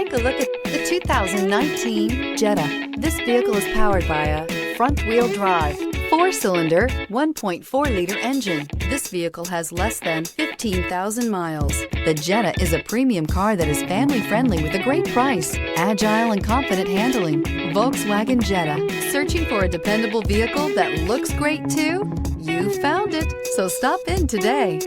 Take a look at the 2019 Jetta. This vehicle is powered by a front-wheel drive, 4-cylinder, 1.4-liter engine. This vehicle has less than 15,000 miles. The Jetta is a premium car that is family-friendly with a great price, agile and confident handling. Volkswagen Jetta. Searching for a dependable vehicle that looks great too? You found it, so stop in today.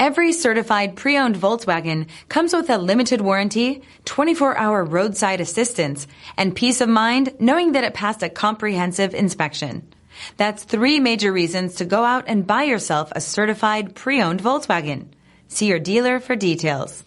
Every certified pre-owned Volkswagen comes with a limited warranty, 24-hour roadside assistance, and peace of mind knowing that it passed a comprehensive inspection. That's 3 major reasons to go out and buy yourself a certified pre-owned Volkswagen. See your dealer for details.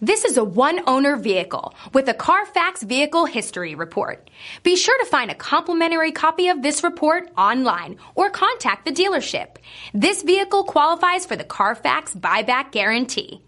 This is a one-owner vehicle with a Carfax Vehicle History Report. Be sure to find a complimentary copy of this report online or contact the dealership. This vehicle qualifies for the Carfax Buyback Guarantee.